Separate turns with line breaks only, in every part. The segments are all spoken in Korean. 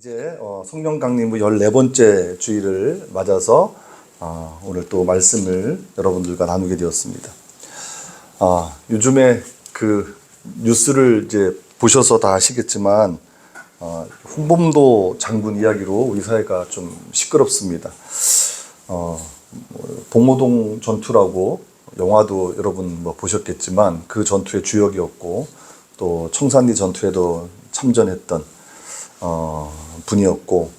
이제 성령 강림의 14번째 주일을 맞아서 오늘 또 말씀을 여러분들과 나누게 되었습니다. 요즘에 그 뉴스를 이제 보셔서 다 아시겠지만 홍범도 장군 이야기로 우리 사회가 좀 시끄럽습니다. 봉오동 전투라고 영화도 여러분 보셨겠지만 그 전투의 주역이었고 또 청산리 전투에도 참전했던 분이었고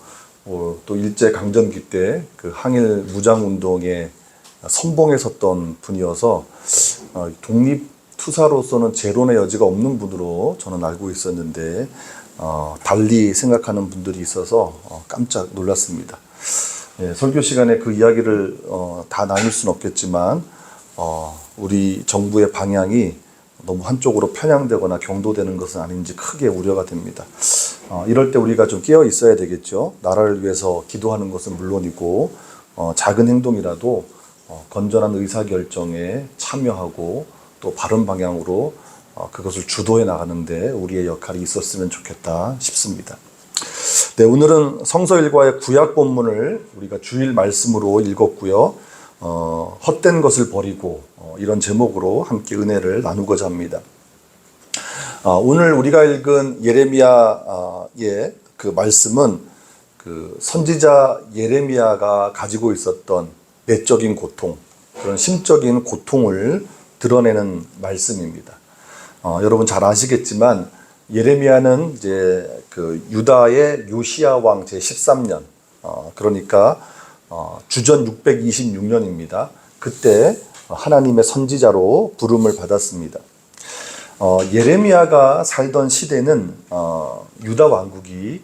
또 일제 강점기 때 그 항일 무장 운동에 선봉에 섰던 분이어서 독립 투사로서는 재론의 여지가 없는 분으로 저는 알고 있었는데 달리 생각하는 분들이 있어서 깜짝 놀랐습니다. 설교 시간에 그 이야기를 다 나눌 수는 없겠지만 우리 정부의 방향이 너무 한쪽으로 편향되거나 경도되는 것은 아닌지 크게 우려가 됩니다. 이럴 때 우리가 좀 깨어 있어야 되겠죠. 나라를 위해서 기도하는 것은 물론이고 작은 행동이라도 건전한 의사결정에 참여하고 또 바른 방향으로 그것을 주도해 나가는데 우리의 역할이 있었으면 좋겠다 싶습니다. 네, 오늘은 성서 일과의 구약 본문을 우리가 주일 말씀으로 읽었고요. 헛된 것을 버리고 이런 제목으로 함께 은혜를 나누고자 합니다. 오늘 우리가 읽은 예레미야의 그 말씀은 그 선지자 예레미야가 가지고 있었던 내적인 고통, 그런 심적인 고통을 드러내는 말씀입니다. 여러분 잘 아시겠지만 예레미야는 이제 그 유다의 요시야 왕 제13년, 그러니까 주전 626년입니다. 그때 하나님의 선지자로 부름을 받았습니다. 예레미야가 살던 시대는 유다 왕국이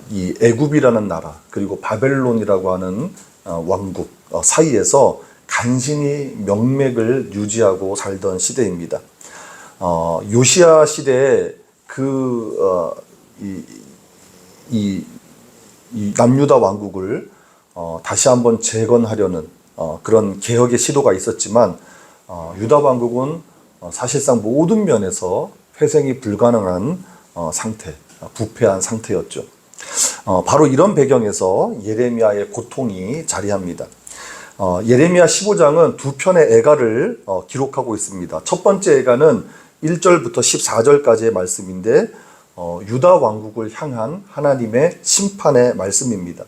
이 애굽이라는 나라 그리고 바벨론이라고 하는 왕국 사이에서 간신히 명맥을 유지하고 살던 시대입니다. 요시야 시대에 이 남유다 왕국을 다시 한번 재건하려는 그런 개혁의 시도가 있었지만 유다 왕국은 사실상 모든 면에서 회생이 불가능한 상태, 부패한 상태였죠. 바로 이런 배경에서 예레미야의 고통이 자리합니다. 예레미야 15장은 두 편의 애가를 기록하고 있습니다. 첫 번째 애가는 1절부터 14절까지의 말씀인데 유다 왕국을 향한 하나님의 심판의 말씀입니다.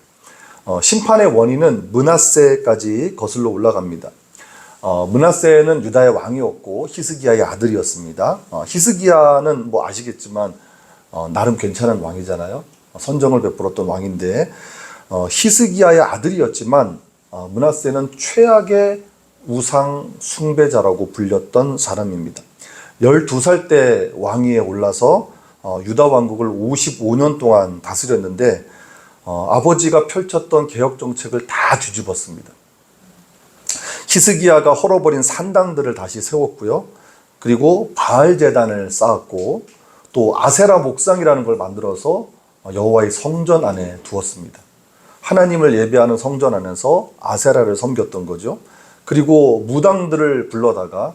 심판의 원인은 므낫세까지 거슬러 올라갑니다. 므낫세는 유다의 왕이었고 히스기야의 아들이었습니다. 히스기야는 아시겠지만 나름 괜찮은 왕이잖아요. 선정을 베풀었던 왕인데 히스기야의 아들이었지만 므낫세는 최악의 우상 숭배자라고 불렸던 사람입니다. 12살 때 왕위에 올라서 유다 왕국을 55년 동안 다스렸는데 아버지가 펼쳤던 개혁 정책을 다 뒤집었습니다. 히스기야가 헐어버린 산당들을 다시 세웠고요. 그리고 바알 제단을 쌓았고 또 아세라 목상이라는 걸 만들어서 여호와의 성전 안에 두었습니다. 하나님을 예배하는 성전 안에서 아세라를 섬겼던 거죠. 그리고 무당들을 불러다가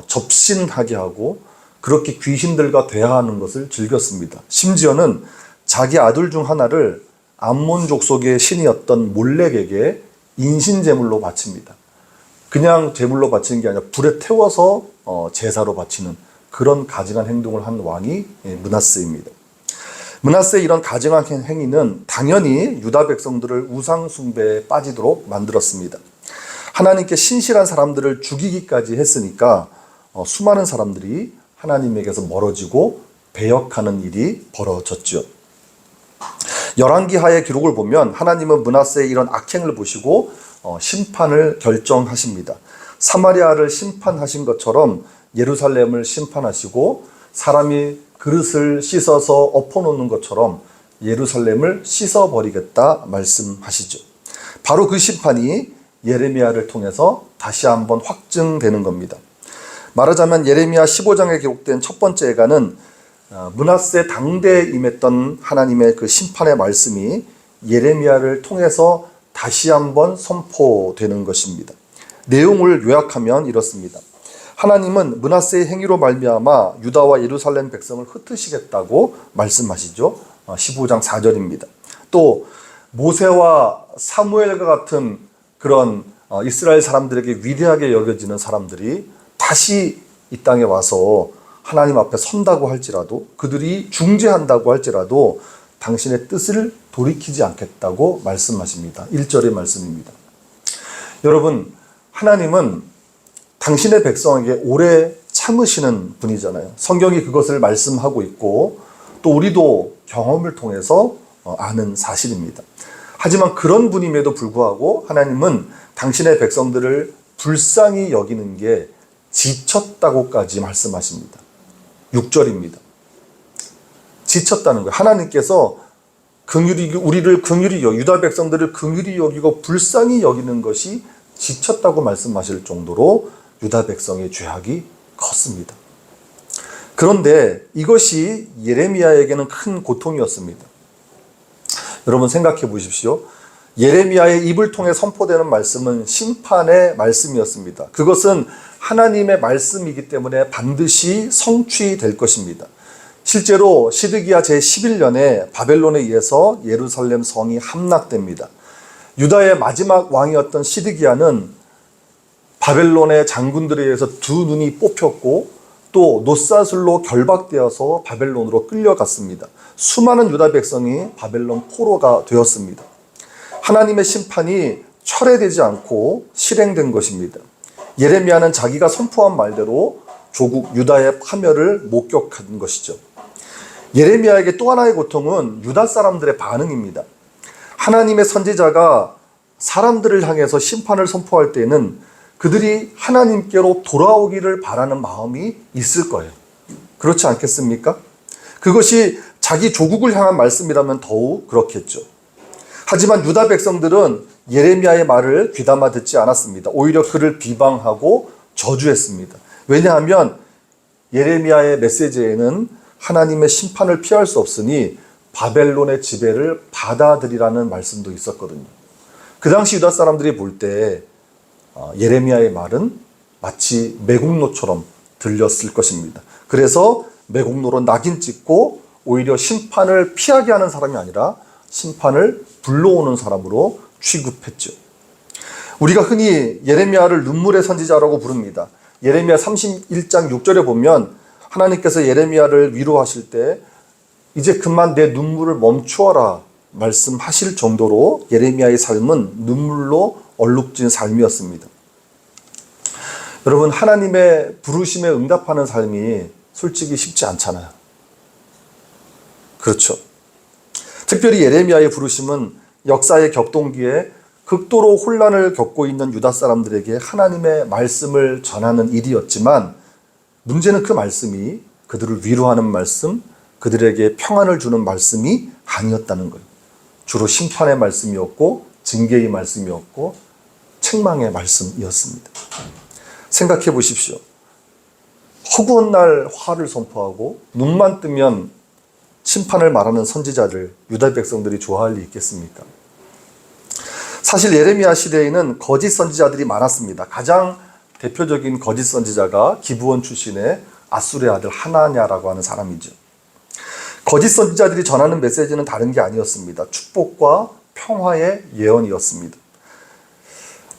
접신하게 하고 그렇게 귀신들과 대화하는 것을 즐겼습니다. 심지어는 자기 아들 중 하나를 암몬 족속의 신이었던 몰렉에게 인신제물로 바칩니다. 그냥 제물로 바치는 게 아니라 불에 태워서 제사로 바치는 그런 가증한 행동을 한 왕이 므낫세입니다. 므낫세의 이런 가증한 행위는 당연히 유다 백성들을 우상 숭배에 빠지도록 만들었습니다. 하나님께 신실한 사람들을 죽이기까지 했으니까 수많은 사람들이 하나님에게서 멀어지고 배역하는 일이 벌어졌죠. 열왕기하의 기록을 보면 하나님은 므낫세의 이런 악행을 보시고 심판을 결정하십니다. 사마리아를 심판하신 것처럼 예루살렘을 심판하시고 사람이 그릇을 씻어서 엎어놓는 것처럼 예루살렘을 씻어버리겠다 말씀하시죠. 바로 그 심판이 예레미야를 통해서 다시 한번 확증되는 겁니다. 말하자면 예레미야 15장에 기록된 첫 번째 애가는 므낫세 당대에 임했던 하나님의 그 심판의 말씀이 예레미야를 통해서 다시 한번 선포되는 것입니다. 내용을 요약하면 이렇습니다. 하나님은 므낫세의 행위로 말미암아 유다와 예루살렘 백성을 흩으시겠다고 말씀하시죠. 15장 4절입니다. 또 모세와 사무엘과 같은 그런 이스라엘 사람들에게 위대하게 여겨지는 사람들이 다시 이 땅에 와서 하나님 앞에 선다고 할지라도, 그들이 중재한다고 할지라도 당신의 뜻을 돌이키지 않겠다고 말씀하십니다. 1절의 말씀입니다. 여러분, 하나님은 당신의 백성에게 오래 참으시는 분이잖아요. 성경이 그것을 말씀하고 있고 또 우리도 경험을 통해서 아는 사실입니다. 하지만 그런 분임에도 불구하고 하나님은 당신의 백성들을 불쌍히 여기는 게 지쳤다고까지 말씀하십니다. 6절입니다. 지쳤다는 거예요. 하나님께서 우리를 긍휼히 유다 백성들을 긍휼히 여기고 불쌍히 여기는 것이 지쳤다고 말씀하실 정도로 유다 백성의 죄악이 컸습니다. 그런데 이것이 예레미야에게는 큰 고통이었습니다. 여러분 생각해 보십시오. 예레미야의 입을 통해 선포되는 말씀은 심판의 말씀이었습니다. 그것은 하나님의 말씀이기 때문에 반드시 성취될 것입니다. 실제로 시드기야 제11년에 바벨론에 의해서 예루살렘 성이 함락됩니다. 유다의 마지막 왕이었던 시드기야는 바벨론의 장군들에 의해서 두 눈이 뽑혔고 또 노사슬로 결박되어서 바벨론으로 끌려갔습니다. 수많은 유다 백성이 바벨론 포로가 되었습니다. 하나님의 심판이 철회되지 않고 실행된 것입니다. 예레미야는 자기가 선포한 말대로 조국 유다의 파멸을 목격한 것이죠. 예레미야에게 또 하나의 고통은 유다 사람들의 반응입니다. 하나님의 선지자가 사람들을 향해서 심판을 선포할 때에는 그들이 하나님께로 돌아오기를 바라는 마음이 있을 거예요. 그렇지 않겠습니까? 그것이 자기 조국을 향한 말씀이라면 더욱 그렇겠죠. 하지만 유다 백성들은 예레미야의 말을 귀담아 듣지 않았습니다. 오히려 그를 비방하고 저주했습니다. 왜냐하면 예레미야의 메시지에는 하나님의 심판을 피할 수 없으니 바벨론의 지배를 받아들이라는 말씀도 있었거든요. 그 당시 유다 사람들이 볼 때 예레미야의 말은 마치 매국노처럼 들렸을 것입니다. 그래서 매국노로 낙인 찍고 오히려 심판을 피하게 하는 사람이 아니라 심판을 불러오는 사람으로 취급했죠. 우리가 흔히 예레미야를 눈물의 선지자라고 부릅니다. 예레미야 31장 6절에 보면 하나님께서 예레미야를 위로하실 때 이제 그만 내 눈물을 멈추어라 말씀하실 정도로 예레미야의 삶은 눈물로 얼룩진 삶이었습니다. 여러분, 하나님의 부르심에 응답하는 삶이 솔직히 쉽지 않잖아요. 그렇죠. 특별히 예레미야의 부르심은 역사의 격동기에 극도로 혼란을 겪고 있는 유다 사람들에게 하나님의 말씀을 전하는 일이었지만 문제는 그 말씀이 그들을 위로하는 말씀, 그들에게 평안을 주는 말씀이 아니었다는 거예요. 주로 심판의 말씀이었고 징계의 말씀이었고 책망의 말씀이었습니다. 생각해 보십시오. 허구한 날 화를 선포하고 눈만 뜨면 심판을 말하는 선지자를 유다 백성들이 좋아할 리 있겠습니까? 사실 예레미야 시대에는 거짓 선지자들이 많았습니다. 가장 대표적인 거짓 선지자가 기브온 출신의 아술의 아들 하나냐라고 하는 사람이죠. 거짓 선지자들이 전하는 메시지는 다른 게 아니었습니다. 축복과 평화의 예언이었습니다.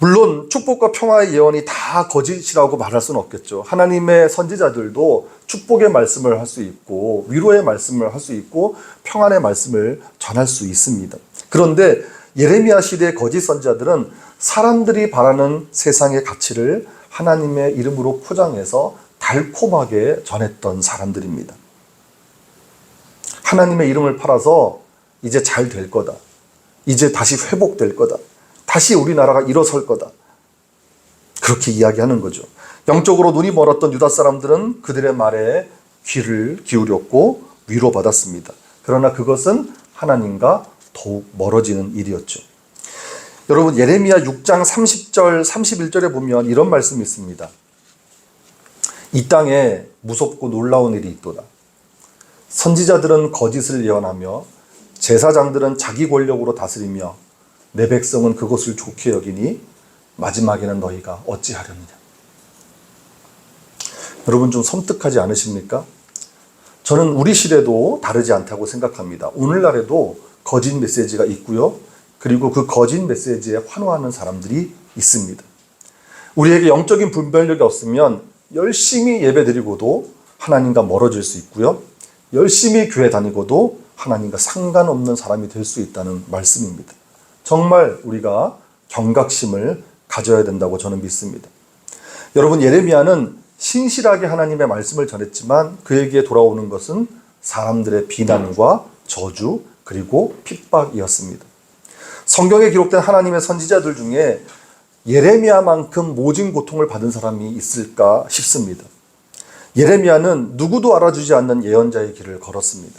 물론 축복과 평화의 예언이 다 거짓이라고 말할 수는 없겠죠. 하나님의 선지자들도 축복의 말씀을 할 수 있고 위로의 말씀을 할 수 있고 평안의 말씀을 전할 수 있습니다. 그런데 예레미야 시대의 거짓 선지자들은 사람들이 바라는 세상의 가치를 하나님의 이름으로 포장해서 달콤하게 전했던 사람들입니다. 하나님의 이름을 팔아서 이제 잘 될 거다. 이제 다시 회복될 거다. 다시 우리나라가 일어설 거다. 그렇게 이야기하는 거죠. 영적으로 눈이 멀었던 유다 사람들은 그들의 말에 귀를 기울였고 위로받았습니다. 그러나 그것은 하나님과 더욱 멀어지는 일이었죠. 여러분, 예레미야 6장 30절 31절에 보면 이런 말씀이 있습니다. 이 땅에 무섭고 놀라운 일이 있도다. 선지자들은 거짓을 예언하며 제사장들은 자기 권력으로 다스리며 내 백성은 그것을 좋게 여기니 마지막에는 너희가 어찌하려느냐. 여러분 좀 섬뜩하지 않으십니까? 저는 우리 시대도 다르지 않다고 생각합니다. 오늘날에도 거짓 메시지가 있고요. 그리고 그 거짓 메시지에 환호하는 사람들이 있습니다. 우리에게 영적인 분별력이 없으면 열심히 예배드리고도 하나님과 멀어질 수 있고요. 열심히 교회 다니고도 하나님과 상관없는 사람이 될 수 있다는 말씀입니다. 정말 우리가 경각심을 가져야 된다고 저는 믿습니다. 여러분, 예레미야는 신실하게 하나님의 말씀을 전했지만 그에게 돌아오는 것은 사람들의 비난과 저주 그리고 핍박이었습니다. 성경에 기록된 하나님의 선지자들 중에 예레미야만큼 모진 고통을 받은 사람이 있을까 싶습니다. 예레미야는 누구도 알아주지 않는 예언자의 길을 걸었습니다.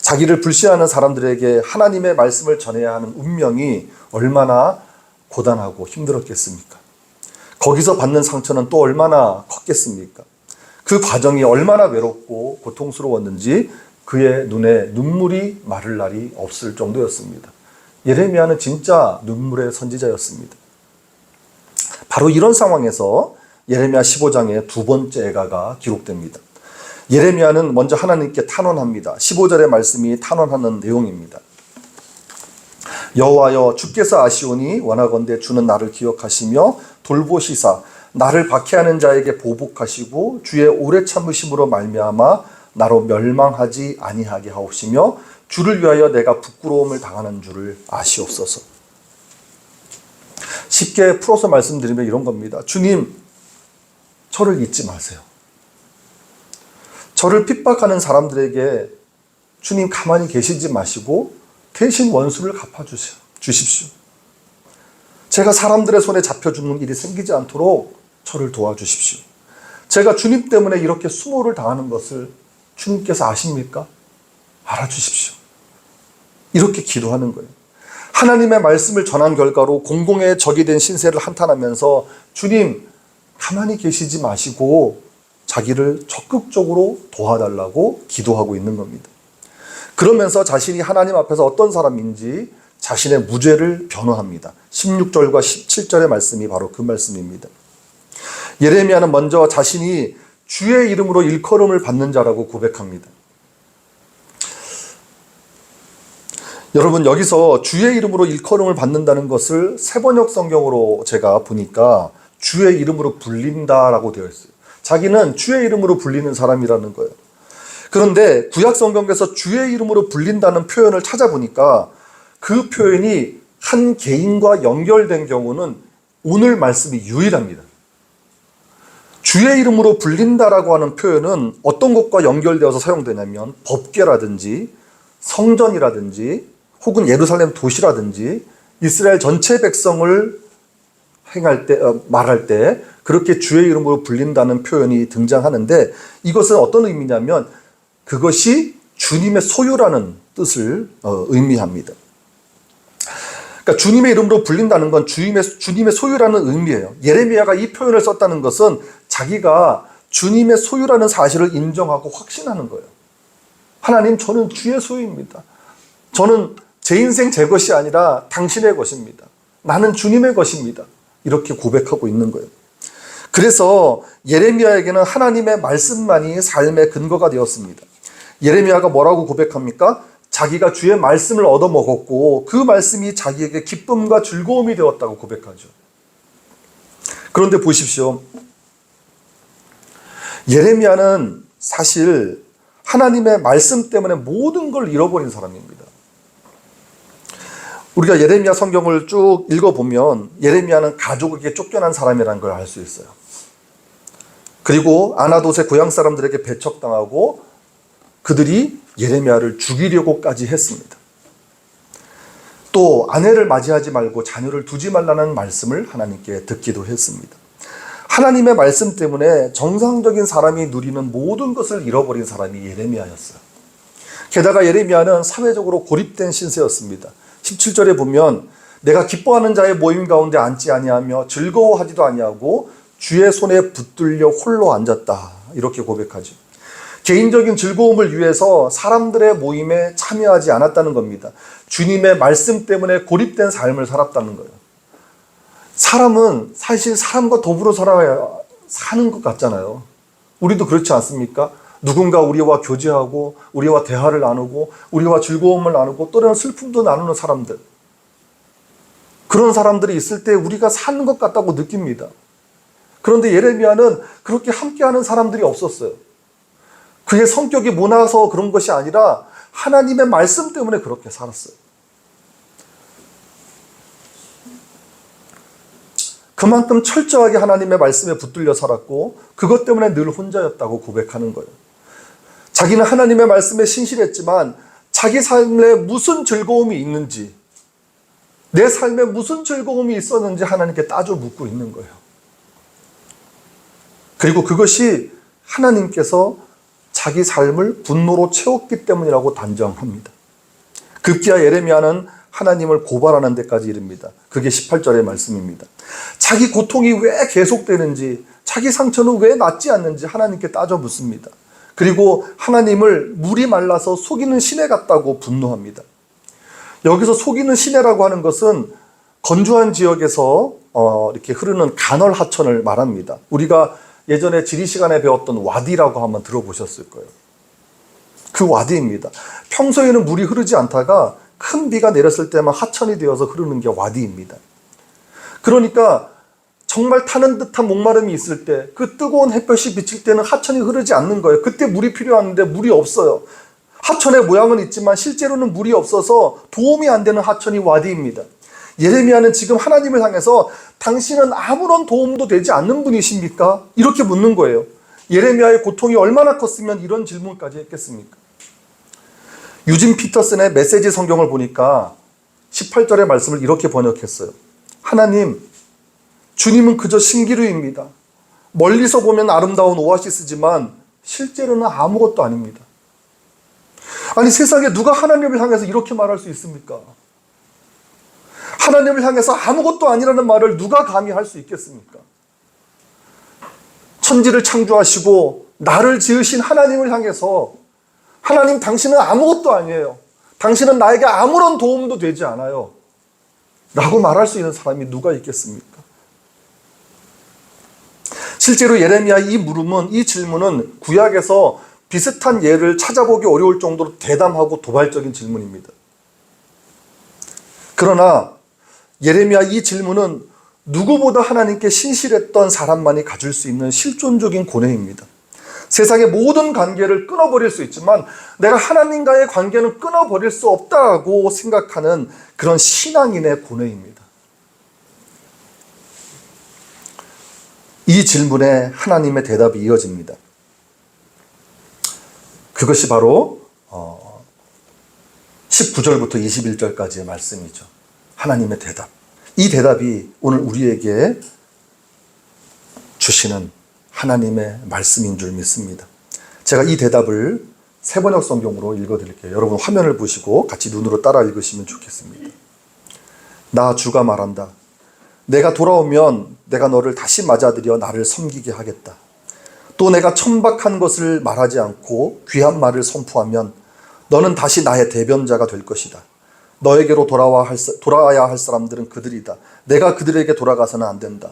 자기를 불신하는 사람들에게 하나님의 말씀을 전해야 하는 운명이 얼마나 고단하고 힘들었겠습니까? 거기서 받는 상처는 또 얼마나 컸겠습니까? 그 과정이 얼마나 외롭고 고통스러웠는지 그의 눈에 눈물이 마를 날이 없을 정도였습니다. 예레미야는 진짜 눈물의 선지자였습니다. 바로 이런 상황에서 예레미야 15장의 두 번째 애가가 기록됩니다. 예레미야는 먼저 하나님께 탄원합니다. 15절의 말씀이 탄원하는 내용입니다. 여호와여, 주께서 아시오니 원하건대 주는 나를 기억하시며 돌보시사 나를 박해하는 자에게 보복하시고 주의 오래 참으심으로 말미암아 나로 멸망하지 아니하게 하옵시며 주를 위하여 내가 부끄러움을 당하는 줄을 아시옵소서. 쉽게 풀어서 말씀드리면 이런 겁니다. 주님, 저를 잊지 마세요. 저를 핍박하는 사람들에게 주님 가만히 계시지 마시고 대신 원수를 갚아주십시오. 제가 사람들의 손에 잡혀 죽는 일이 생기지 않도록 저를 도와주십시오. 제가 주님 때문에 이렇게 수모를 당하는 것을 주님께서 아십니까? 알아주십시오. 이렇게 기도하는 거예요. 하나님의 말씀을 전한 결과로 공공의 적이 된 신세를 한탄하면서 주님 가만히 계시지 마시고 자기를 적극적으로 도와달라고 기도하고 있는 겁니다. 그러면서 자신이 하나님 앞에서 어떤 사람인지 자신의 무죄를 변호합니다. 16절과 17절의 말씀이 바로 그 말씀입니다. 예레미야는 먼저 자신이 주의 이름으로 일컬음을 받는 자라고 고백합니다. 여러분, 여기서 주의 이름으로 일컬음을 받는다는 것을 세번역 성경으로 제가 보니까 주의 이름으로 불린다라고 되어 있어요. 자기는 주의 이름으로 불리는 사람이라는 거예요. 그런데 구약 성경에서 주의 이름으로 불린다는 표현을 찾아보니까 그 표현이 한 개인과 연결된 경우는 오늘 말씀이 유일합니다. 주의 이름으로 불린다라고 하는 표현은 어떤 것과 연결되어서 사용되냐면 법궤라든지 성전이라든지 혹은 예루살렘 도시라든지 이스라엘 전체 백성을 말할 때 그렇게 주의 이름으로 불린다는 표현이 등장하는데 이것은 어떤 의미냐면 그것이 주님의 소유라는 뜻을 의미합니다. 그러니까 주님의 이름으로 불린다는 건 주님의 소유라는 의미예요. 예레미야가 이 표현을 썼다는 것은 자기가 주님의 소유라는 사실을 인정하고 확신하는 거예요. 하나님, 저는 주의 소유입니다. 저는 제 인생 제 것이 아니라 당신의 것입니다. 나는 주님의 것입니다. 이렇게 고백하고 있는 거예요. 그래서 예레미야에게는 하나님의 말씀만이 삶의 근거가 되었습니다. 예레미야가 뭐라고 고백합니까? 자기가 주의 말씀을 얻어먹었고 그 말씀이 자기에게 기쁨과 즐거움이 되었다고 고백하죠. 그런데 보십시오. 예레미야는 사실 하나님의 말씀 때문에 모든 걸 잃어버린 사람입니다. 우리가 예레미야 성경을 쭉 읽어보면 예레미야는 가족에게 쫓겨난 사람이라는 걸 알 수 있어요. 그리고 아나돗의 고향 사람들에게 배척당하고 그들이 예레미야를 죽이려고까지 했습니다. 또 아내를 맞이하지 말고 자녀를 두지 말라는 말씀을 하나님께 듣기도 했습니다. 하나님의 말씀 때문에 정상적인 사람이 누리는 모든 것을 잃어버린 사람이 예레미야였어요. 게다가 예레미야는 사회적으로 고립된 신세였습니다. 17절에 보면 내가 기뻐하는 자의 모임 가운데 앉지 아니하며 즐거워하지도 아니하고 주의 손에 붙들려 홀로 앉았다. 이렇게 고백하죠. 개인적인 즐거움을 위해서 사람들의 모임에 참여하지 않았다는 겁니다. 주님의 말씀 때문에 고립된 삶을 살았다는 거예요. 사람은 사실 사람과 더불어 살아야 사는 것 같잖아요. 우리도 그렇지 않습니까? 누군가 우리와 교제하고 우리와 대화를 나누고 우리와 즐거움을 나누고 또는 슬픔도 나누는 사람들, 그런 사람들이 있을 때 우리가 사는 것 같다고 느낍니다. 그런데 예레미야는 그렇게 함께하는 사람들이 없었어요. 그의 성격이 모나서 그런 것이 아니라 하나님의 말씀 때문에 그렇게 살았어요. 그만큼 철저하게 하나님의 말씀에 붙들려 살았고 그것 때문에 늘 혼자였다고 고백하는 거예요. 자기는 하나님의 말씀에 신실했지만 자기 삶에 무슨 즐거움이 있는지, 내 삶에 무슨 즐거움이 있었는지 하나님께 따져 묻고 있는 거예요. 그리고 그것이 하나님께서 자기 삶을 분노로 채웠기 때문이라고 단정합니다. 급기야 예레미야는 하나님을 고발하는 데까지 이릅니다. 그게 18절의 말씀입니다. 자기 고통이 왜 계속되는지, 자기 상처는 왜 낫지 않는지 하나님께 따져 묻습니다. 그리고 하나님을 물이 말라서 속이는 시내 같다고 분노합니다. 여기서 속이는 시내라고 하는 것은 건조한 지역에서 이렇게 흐르는 간헐 하천을 말합니다. 우리가 예전에 지리 시간에 배웠던 와디라고 한번 들어보셨을 거예요. 그 와디입니다. 평소에는 물이 흐르지 않다가 큰 비가 내렸을 때만 하천이 되어서 흐르는 게 와디입니다. 그러니까 정말 타는 듯한 목마름이 있을 때, 그 뜨거운 햇볕이 비칠 때는 하천이 흐르지 않는 거예요. 그때 물이 필요한데 물이 없어요. 하천의 모양은 있지만 실제로는 물이 없어서 도움이 안 되는 하천이 와디입니다. 예레미야는 지금 하나님을 향해서 당신은 아무런 도움도 되지 않는 분이십니까? 이렇게 묻는 거예요. 예레미야의 고통이 얼마나 컸으면 이런 질문까지 했겠습니까? 유진 피터슨의 메시지 성경을 보니까 18절의 말씀을 이렇게 번역했어요. 하나님, 주님은 그저 신기루입니다. 멀리서 보면 아름다운 오아시스지만 실제로는 아무것도 아닙니다. 아니, 세상에 누가 하나님을 향해서 이렇게 말할 수 있습니까? 하나님을 향해서 아무것도 아니라는 말을 누가 감히 할 수 있겠습니까? 천지를 창조하시고 나를 지으신 하나님을 향해서 하나님, 당신은 아무것도 아니에요. 당신은 나에게 아무런 도움도 되지 않아요. 라고 말할 수 있는 사람이 누가 있겠습니까? 실제로 예레미야 이 질문은 구약에서 비슷한 예를 찾아보기 어려울 정도로 대담하고 도발적인 질문입니다. 그러나 예레미야 이 질문은 누구보다 하나님께 신실했던 사람만이 가질 수 있는 실존적인 고뇌입니다. 세상의 모든 관계를 끊어버릴 수 있지만 내가 하나님과의 관계는 끊어버릴 수 없다고 생각하는 그런 신앙인의 고뇌입니다. 이 질문에 하나님의 대답이 이어집니다. 그것이 바로 19절부터 21절까지의 말씀이죠. 하나님의 대답. 이 대답이 오늘 우리에게 주시는 하나님의 말씀인 줄 믿습니다. 제가 이 대답을 새번역 성경으로 읽어드릴게요. 여러분 화면을 보시고 같이 눈으로 따라 읽으시면 좋겠습니다. 나 주가 말한다. 내가 돌아오면 내가 너를 다시 맞아들여 나를 섬기게 하겠다. 또 내가 천박한 것을 말하지 않고 귀한 말을 선포하면 너는 다시 나의 대변자가 될 것이다. 너에게로 돌아와야 할 사람들은 그들이다. 내가 그들에게 돌아가서는 안 된다.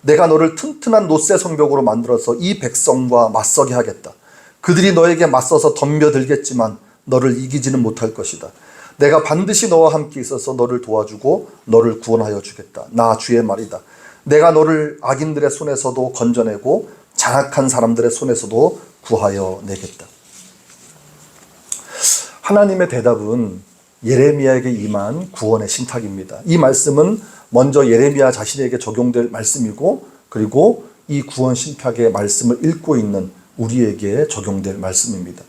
내가 너를 튼튼한 놋새 성벽으로 만들어서 이 백성과 맞서게 하겠다. 그들이 너에게 맞서서 덤벼들겠지만 너를 이기지는 못할 것이다. 내가 반드시 너와 함께 있어서 너를 도와주고 너를 구원하여 주겠다. 나 주의 말이다. 내가 너를 악인들의 손에서도 건져내고 장악한 사람들의 손에서도 구하여 내겠다. 하나님의 대답은 예레미야에게 임한 구원의 신탁입니다. 이 말씀은 먼저 예레미야 자신에게 적용될 말씀이고, 그리고 이 구원 신탁의 말씀을 읽고 있는 우리에게 적용될 말씀입니다.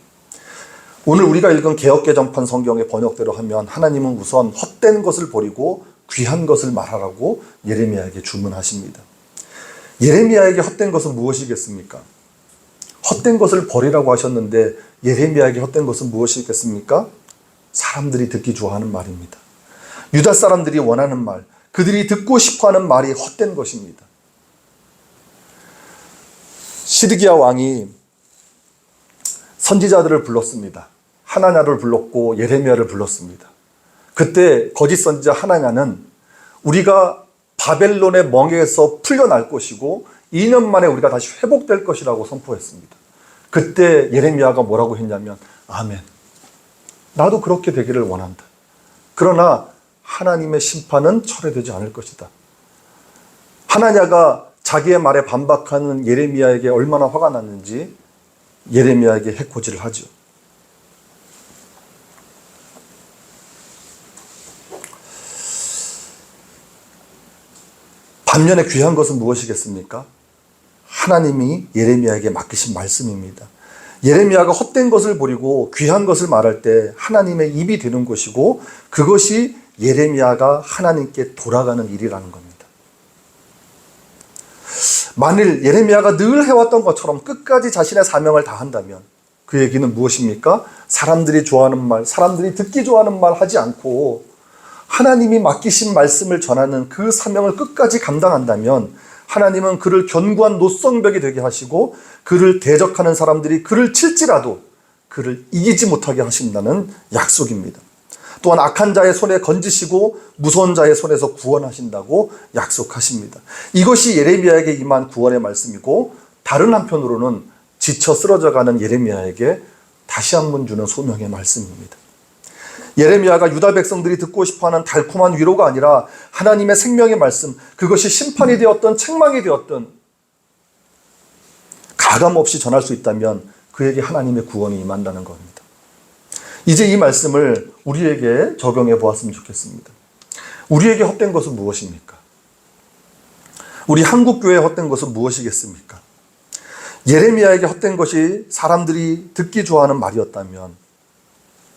오늘 우리가 읽은 개역개정판 성경의 번역대로 하면 하나님은 우선 헛된 것을 버리고 귀한 것을 말하라고 예레미야에게 주문하십니다. 예레미야에게 헛된 것은 무엇이겠습니까? 헛된 것을 버리라고 하셨는데 예레미야에게 헛된 것은 무엇이겠습니까? 사람들이 듣기 좋아하는 말입니다. 유다 사람들이 원하는 말, 그들이 듣고 싶어하는 말이 헛된 것입니다. 시드기야 왕이 선지자들을 불렀습니다. 하나냐를 불렀고 예레미야를 불렀습니다. 그때 거짓 선지자 하나냐는 우리가 바벨론의 멍에서 풀려날 것이고 2년 만에 우리가 다시 회복될 것이라고 선포했습니다. 그때 예레미야가 뭐라고 했냐면 아멘. 나도 그렇게 되기를 원한다. 그러나 하나님의 심판은 철회되지 않을 것이다. 하나냐가 자기의 말에 반박하는 예레미야에게 얼마나 화가 났는지 예레미야에게 해코지를 하죠. 반면에 귀한 것은 무엇이겠습니까? 하나님이 예레미야에게 맡기신 말씀입니다. 예레미야가 헛된 것을 버리고 귀한 것을 말할 때 하나님의 입이 되는 것이고 그것이 예레미야가 하나님께 돌아가는 일이라는 겁니다. 만일 예레미야가 늘 해왔던 것처럼 끝까지 자신의 사명을 다한다면 그 얘기는 무엇입니까? 사람들이 좋아하는 말, 사람들이 듣기 좋아하는 말 하지 않고 하나님이 맡기신 말씀을 전하는 그 사명을 끝까지 감당한다면 하나님은 그를 견고한 노성벽이 되게 하시고 그를 대적하는 사람들이 그를 칠지라도 그를 이기지 못하게 하신다는 약속입니다. 또한 악한 자의 손에 건지시고 무서운 자의 손에서 구원하신다고 약속하십니다. 이것이 예레미야에게 임한 구원의 말씀이고 다른 한편으로는 지쳐 쓰러져가는 예레미야에게 다시 한 번 주는 소명의 말씀입니다. 예레미야가 유다 백성들이 듣고 싶어하는 달콤한 위로가 아니라 하나님의 생명의 말씀, 그것이 심판이 되었던 책망이 되었던 가감없이 전할 수 있다면 그에게 하나님의 구원이 임한다는 겁니다. 이제 이 말씀을 우리에게 적용해 보았으면 좋겠습니다. 우리에게 헛된 것은 무엇입니까? 우리 한국교회의 헛된 것은 무엇이겠습니까? 예레미야에게 헛된 것이 사람들이 듣기 좋아하는 말이었다면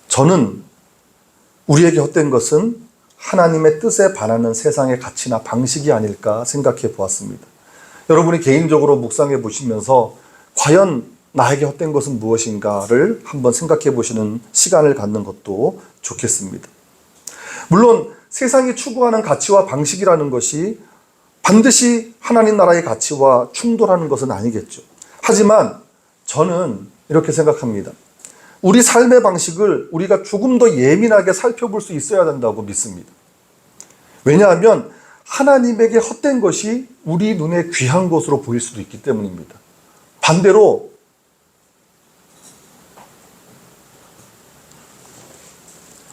저는 우리에게 헛된 것은 하나님의 뜻에 반하는 세상의 가치나 방식이 아닐까 생각해 보았습니다. 여러분이 개인적으로 묵상해 보시면서 과연 나에게 헛된 것은 무엇인가를 한번 생각해 보시는 시간을 갖는 것도 좋겠습니다. 물론 세상이 추구하는 가치와 방식이라는 것이 반드시 하나님 나라의 가치와 충돌하는 것은 아니겠죠. 하지만 저는 이렇게 생각합니다. 우리 삶의 방식을 우리가 조금 더 예민하게 살펴볼 수 있어야 된다고 믿습니다. 왜냐하면 하나님에게 헛된 것이 우리 눈에 귀한 것으로 보일 수도 있기 때문입니다. 반대로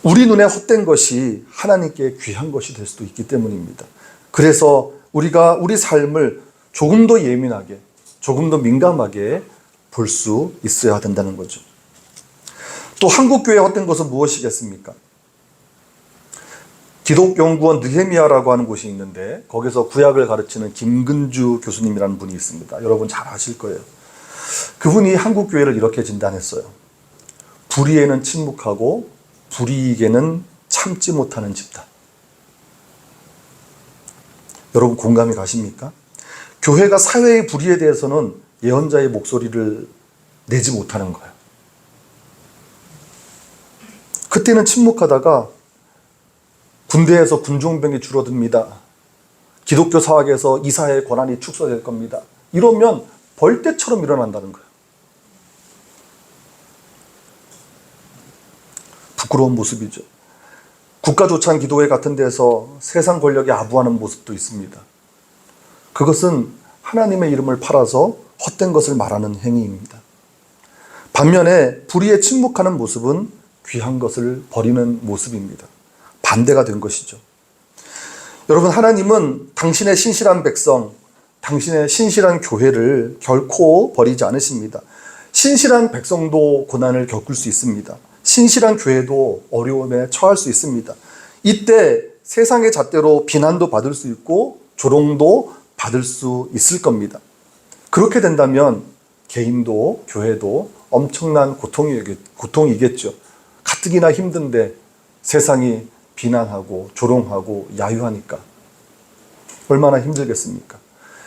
우리 눈에 헛된 것이 하나님께 귀한 것이 될 수도 있기 때문입니다. 그래서 우리가 우리 삶을 조금 더 예민하게, 조금 더 민감하게 볼 수 있어야 된다는 거죠. 또 한국교회의 헛된 것은 무엇이겠습니까? 기독연구원 느헤미야라고 하는 곳이 있는데 거기서 구약을 가르치는 김근주 교수님이라는 분이 있습니다. 여러분 잘 아실 거예요. 그분이 한국교회를 이렇게 진단했어요. 불의에는 침묵하고 불이익에는 참지 못하는 집단. 여러분 공감이 가십니까? 교회가 사회의 불의에 대해서는 예언자의 목소리를 내지 못하는 거예요. 그때는 침묵하다가 군대에서 군종병이 줄어듭니다. 기독교 사학에서 이사의 권한이 축소될 겁니다. 이러면 벌떼처럼 일어난다는 거예요. 부끄러운 모습이죠. 국가조찬 기도회 같은 데서 세상 권력에 아부하는 모습도 있습니다. 그것은 하나님의 이름을 팔아서 헛된 것을 말하는 행위입니다. 반면에 불의에 침묵하는 모습은 귀한 것을 버리는 모습입니다. 반대가 된 것이죠. 여러분, 하나님은 당신의 신실한 백성, 당신의 신실한 교회를 결코 버리지 않으십니다. 신실한 백성도 고난을 겪을 수 있습니다. 신실한 교회도 어려움에 처할 수 있습니다. 이때 세상의 잣대로 비난도 받을 수 있고 조롱도 받을 수 있을 겁니다. 그렇게 된다면 개인도 교회도 엄청난 고통이겠죠. 가뜩이나 힘든데 세상이 비난하고 조롱하고 야유하니까 얼마나 힘들겠습니까?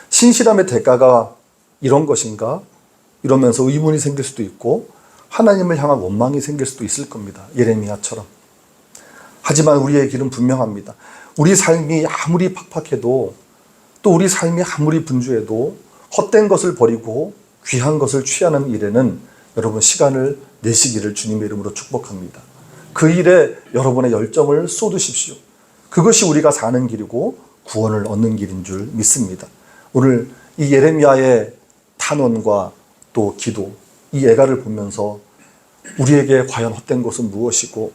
신실함의 대가가 이런 것인가? 이러면서 의문이 생길 수도 있고 하나님을 향한 원망이 생길 수도 있을 겁니다. 예레미야처럼. 하지만 우리의 길은 분명합니다. 우리 삶이 아무리 팍팍해도 또 우리 삶이 아무리 분주해도 헛된 것을 버리고 귀한 것을 취하는 일에는 여러분 시간을 내시기를 주님의 이름으로 축복합니다. 그 일에 여러분의 열정을 쏟으십시오. 그것이 우리가 사는 길이고 구원을 얻는 길인 줄 믿습니다. 오늘 이 예레미야의 탄원과 또 기도, 이 애가를 보면서 우리에게 과연 헛된 것은 무엇이고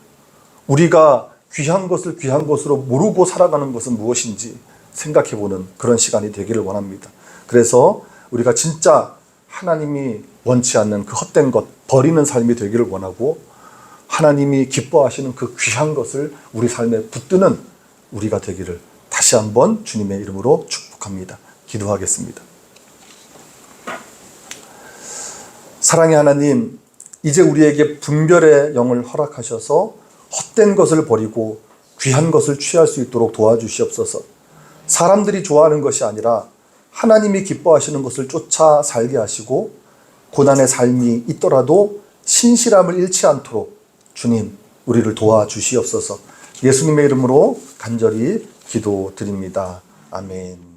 우리가 귀한 것을 귀한 것으로 모르고 살아가는 것은 무엇인지 생각해보는 그런 시간이 되기를 원합니다. 그래서 우리가 진짜 하나님이 원치 않는 그 헛된 것 버리는 삶이 되기를 원하고 하나님이 기뻐하시는 그 귀한 것을 우리 삶에 붙드는 우리가 되기를 다시 한번 주님의 이름으로 축복합니다. 기도하겠습니다. 사랑의 하나님, 이제 우리에게 분별의 영을 허락하셔서 헛된 것을 버리고 귀한 것을 취할 수 있도록 도와주시옵소서. 사람들이 좋아하는 것이 아니라 하나님이 기뻐하시는 것을 쫓아 살게 하시고 고난의 삶이 있더라도 신실함을 잃지 않도록 주님 우리를 도와주시옵소서. 예수님의 이름으로 간절히 기도드립니다. 아멘.